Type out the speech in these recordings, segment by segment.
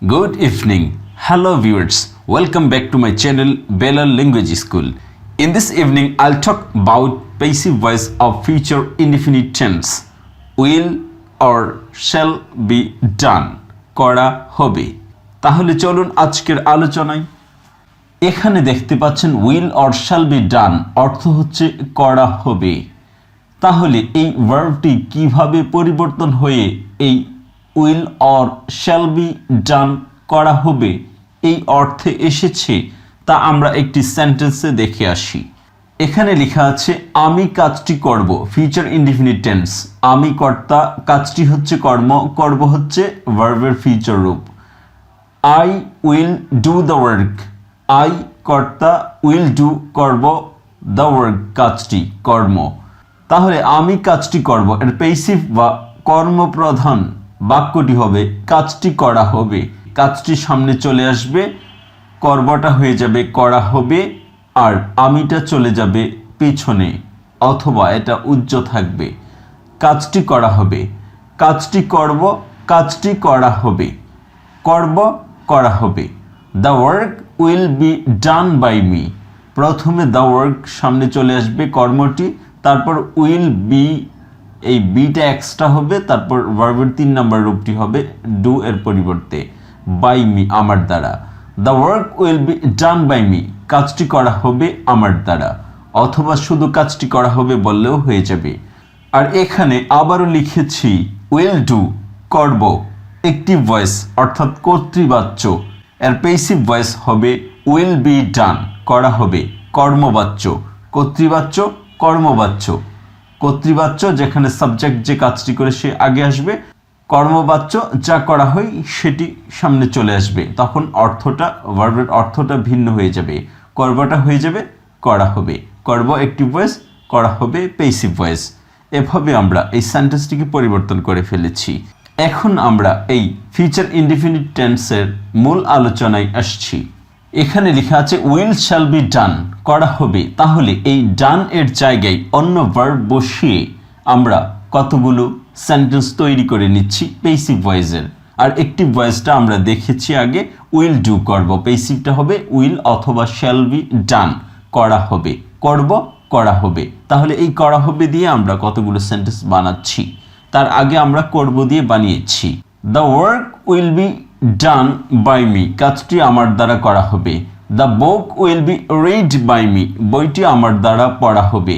Good evening. Hello viewers. Welcome back to my channel Balal Language School. In this evening, I'll talk about passive voice of future indefinite tense. Will or shall be done. করা হবে। তাহলে চলুন আজকের আলোচনায়। এখানে দেখতে পাচ্ছেন will or shall be done অর্থ হচ্ছে করা হবে। তাহলে এই ভার্বটি কিভাবে পরিবর্তন হয়ে এই will or shall be done করা হবে এই অর্থে এসেছে তা আমরা একটি সেন্টেন্সে দেখে আসি। এখানে লেখা আছে আমি কাজটি করব, ফিউচার ইনডিফিনিট টেন্স। আমি কর্তা, কাজটি হচ্ছে কর্ম, করব হচ্ছে ভার্বের ফিউচার রূপ। I will do the work. I কর্তা, will do করব, the work কাজটি কর্ম। তাহলে আমি কাজটি করব এর প্যাসিভ বা কর্মপ্রধান বাক্যটি হবে কাজটি করা হবে। কাজটি সামনে চলে আসবে, করবটা হয়ে যাবে করা হবে, আর আমিটা চলে যাবে পিছনে অথবা এটা উজ্জ থাকবে। কাজটি করা হবে, কাজটি করব, কাজটি করা হবে, করব করা হবে। The work will be done by me. প্রথমে দ্য ওয়ার্ক সামনে চলে আসবে কর্মটি, তারপর উইল বি, এই বিটা এক্সট্রা হবে, তারপর ভার্বের 3 নম্বর রূপটি হবে ডু এর পরিবর্তে বাই মি আমার দ্বারা। The work will be done by me, কাজটি করা হবে আমার দ্বারা, অথবা শুধু কাজটি করা হবে বললেও হয়ে যাবে। আর এখানে আবারও লিখেছি উইল ডু করব, অ্যাক্টিভ ভয়েস অর্থাৎ কর্তৃবাচ্য, এর প্যাসিভ ভয়েস হবে উইল বি ডান করা হবে, কর্মবাচ্য। কর্তৃবাচ্য কর্মবাচ্য, কর্তৃবাচ্য যেখানে সাবজেক্ট যে কাজটি করে সে আগে আসবে, কর্মবাচ্য যা করা হয় সেটি সামনে চলে আসবে, তখন অর্থটা ভার্বের অর্থটা ভিন্ন হয়ে যাবে। করবটা হয়ে যাবে করা হবে, করব অ্যাক্টিভ ভয়েস, করা হবে প্যাসিভ ভয়েস। এভাবে আমরা এই সেন্টেন্সটিকে পরিবর্তন করে ফেলেছি। এখন আমরা এই ফিউচার ইনডিফিনিট টেন্সের মূল আলোচনায় আসছি। এখানে লেখা আছে উইল শ্যাল বি ডান করা হবে। তাহলে এই ডান এর জায়গায় অন্য ভার্ব বসিয়ে আমরা কতগুলো সেন্টেন্স তৈরি করে নিচ্ছি প্যাসিভ ভয়েসের। আর অ্যাক্টিভ ভয়েসটা আমরা দেখেছি আগে উইল ডু করব, প্যাসিভটা হবে উইল অথবা শ্যাল বি ডান করা হবে, করব করা হবে। তাহলে এই করা হবে দিয়ে আমরা কতগুলো সেন্টেন্স বানাচ্ছি। তার আগে আমরা করব দিয়ে বানিয়েছি the work will be done by me, কাজটি আমার দ্বারা করা হবে। The book will be read by me, বইটি আমার দ্বারা পড়া হবে।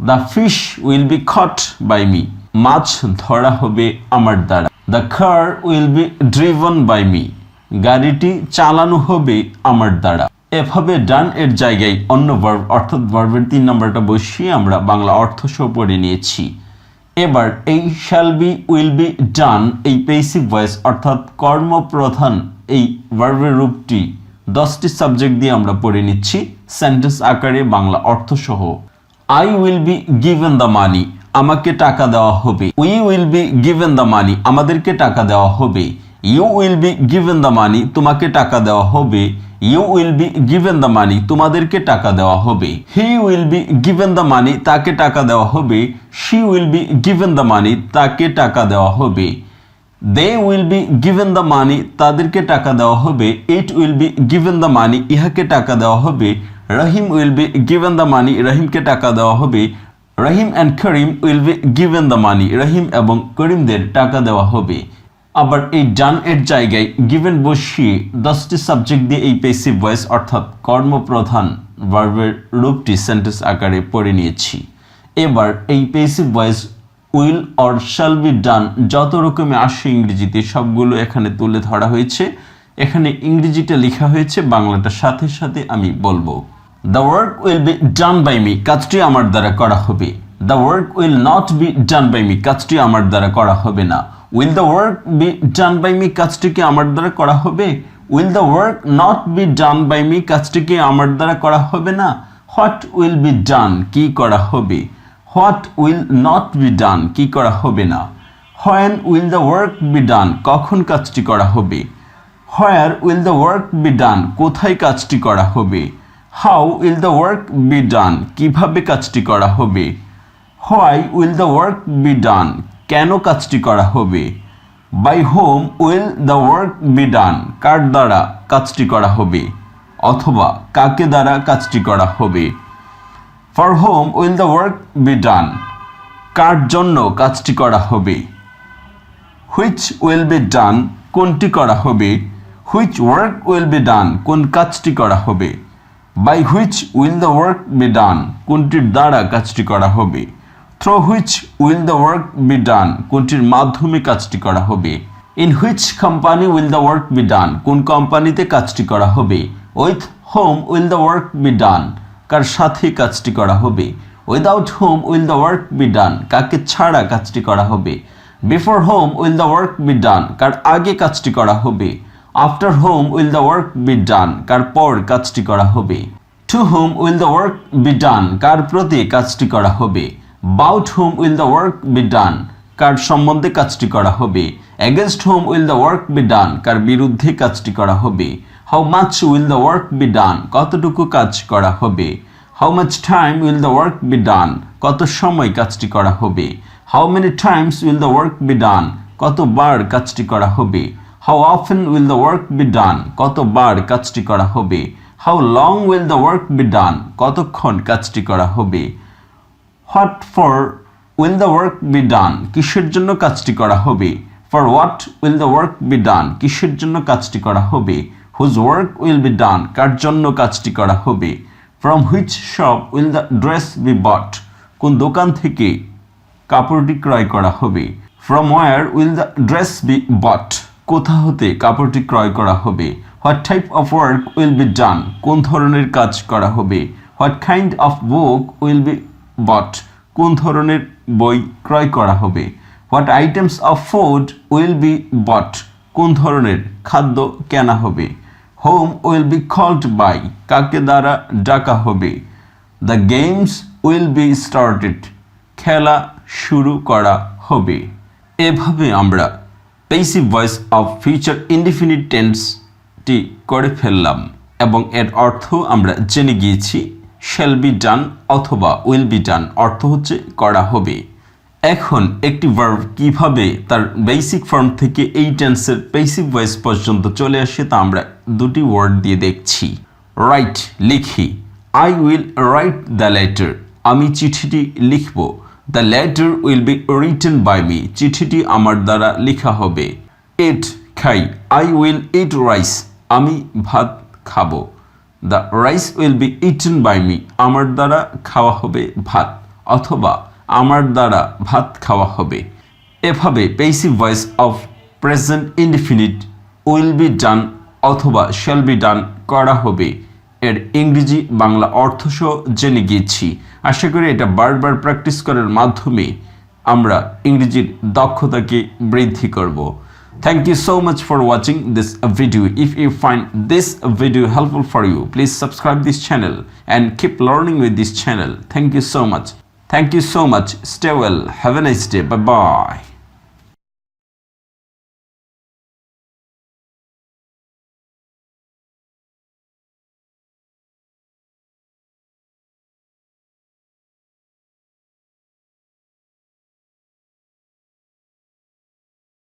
The fish will be caught by me, মাছ ধরা হবে আমার দ্বারা। The car will be driven by me, গাড়িটি চালানো হবে আমার দ্বারা। এভাবে ডান এর জায়গায় অন্য ভার্ব অর্থাৎ ভার্বের 3 নম্বরটা বসিয়ে আমরা বাংলা অর্থ সহ পড়ে নিয়েছি। এবার এই শ্যাল বি উইল বি ডান এই প্যাসিভ ভয়েস অর্থাৎ কর্মপ্রধান এই ভার্বের রূপটি 10টি সাবজেক্ট দিয়ে আমরা পড়ে নিচ্ছি সেন্টেন্স আকারে বাংলা অর্থ সহ। I will be given the money, আমাকে টাকা দেওয়া হবে। We will be given the money, আমাদেরকে টাকা দেওয়া হবে। You will be given the money, তোমাকে টাকা দেওয়া হবে। You will be given the money, তোমাদেরকে টাকা দেওয়া হবে। He will be given the money, তাকে টাকা দেওয়া হবে। She will be given the money, তাকে টাকা দেওয়া হবে। They will be given the মানি, তাদেরকে টাকা দেওয়া হবে। It will be given the money, ইহাকে টাকা দেওয়া হবে। Rahim will be given the money, রহিমকে টাকা দেওয়া হবে। Rahim and Karim will be given the money, Rahim এবং করিমদের টাকা দেওয়া হবে। আবার এই ডান এর জায়গায় গিভেন বসিয়ে 10টি সাবজেক্ট দিয়ে এই প্যাসিভ ভয়েস অর্থাৎ কর্মপ্রধান ভার্বের রূপটি সেন্টেন্স আকারে পড়ে নিয়েছি। এবার এই passive voice will or shall be done যত রকমের আসে ইংরেজিতে সবগুলো এখানে তুলে ধরা হয়েছে। এখানে ইংরেজিটা লেখা হয়েছে, বাংলাটা সাথে সাথে আমি বলবো। The work will be done by me, কাজটি আমার দ্বারা করা হবে। The work will not be done by me, কাজটি আমার দ্বারা করা হবে না। Will the work be done by me, কাজটিকে আমার দ্বারা করা হবে। Will the work not be done by me, কাজটিকে আমার দ্বারা করা হবে না। হোয়াট উইল বি ডান, কি করা হবে। What will not be done, কি করা হবে না। When will the work be done, কখন কাজটি করা হবে। Where will the work be done, কোথায় কাজটি করা হবে। How will the work be done, কিভাবে কাজটি করা হবে। Why will the work be done, কেন কাজটি করা হবে। By whom will the work be done, কার দ্বারা কাজটি করা হবে অথবা কাকে দ্বারা কাজটি করা হবে। For whom will the work be done, কার জন্য কাজটি করা হবে। হুইচ উইল বি ডান, কোনটি করা হবে। Which work will be done, কোন কাজটি করা হবে। By which will the work be done, কোনটির দ্বারা কাজটি করা হবে। Through which will the work be done, কোনটির মাধ্যমে কাজটি করা হবে। In which company will the work be done, কোন কোম্পানিতে কাজটি করা হবে। With whom will the work be done, কার সাথে কাজটি করা হবে। Without whom will the work be done, কাকে ছাড়া কাজটি করা হবে। Before whom will the work be done, কার আগে কাজটি করা হবে। After whom will the work be done, কার পর কাজটি করা হবে। To whom will the work be done, কার প্রতি কাজটি করা হবে। About whom will the work be done, কার সম্বন্ধে কাজটি করা হবে। Against whom will the work be done, কার বিরুদ্ধে কাজটি করা হবে। How much will the work be ডান, কতটুকু কাজ করা হবে। How much time will the work be ডান, কত সময় কাজটি করা হবে। How many Times will the work be ডান, কতবার কাজটি করা হবে। How often will the work be ডান, কতবার কাজটি করা হবে। How long will the work be ডান, কতক্ষণ কাজটি করা হবে। What for will the work be ডান, কিসের জন্য কাজটি করা হবে। For what will the work be ডান, কিসের জন্য কাজটি করা হবে। Whose work will be done, কার জন্য কাজটি করা হবে। From which shop will the dress be bought, কোন দোকান থেকে কাপড়টি ক্রয় করা হবে। From where will the dress be bought, কোথা হতে কাপড়টি ক্রয় করা হবে। What type of work will be done, কোন ধরনের কাজ করা হবে। What kind of book will be bought, কোন ধরনের বই ক্রয় করা হবে। What items of food will be bought, কোন ধরনের খাদ্য কেনা হবে। Whom will be called by, কাকে দ্বারা ডাকা হবে। The games will be started, খেলা শুরু করা হবে। এভাবে আমরা passive voice of future indefinite টেন্সটি করে ফেললাম এবং এর অর্থ আমরা জেনে গিয়েছি। শ্যাল বি ডান অথবা উইল বি ডান অর্থ হচ্ছে করা হবে। এখন একটি ভার্ব কিভাবে তার বেসিক ফর্ম থেকে এই টেন্সের প্যাসিভ ভয়েস পর্যন্ত চলে আসে তা আমরা দুটি ওয়ার্ড দিয়ে দেখছি। রাইট, লিখি। I will write the letter, আমি চিঠিটি লিখব। The letter will be written by me, চিঠিটি আমার দ্বারা লেখা হবে। ইট, খাই। আই উইল ইট রাইস, আমি ভাত খাবো। The rice will be eaten by me, আমার দ্বারা খাওয়া হবে ভাত, অথবা আমার দ্বারা ভাত খাওয়া হবে। এভাবে passive voice of present indefinite will be ডান অথবা শ্যাল বি ডান করা হবে এর ইংরেজি বাংলা অর্থসহ জেনে গিয়েছি। আশা করি এটা বারবার প্র্যাকটিস করার মাধ্যমে আমরা ইংরেজির দক্ষতাকে বৃদ্ধি করব। Thank you so much for watching this video. If you find this video helpful for you, please subscribe this channel and keep learning with this channel. Thank you so much. Thank you so much. Stay well. Have a nice day. Bye bye.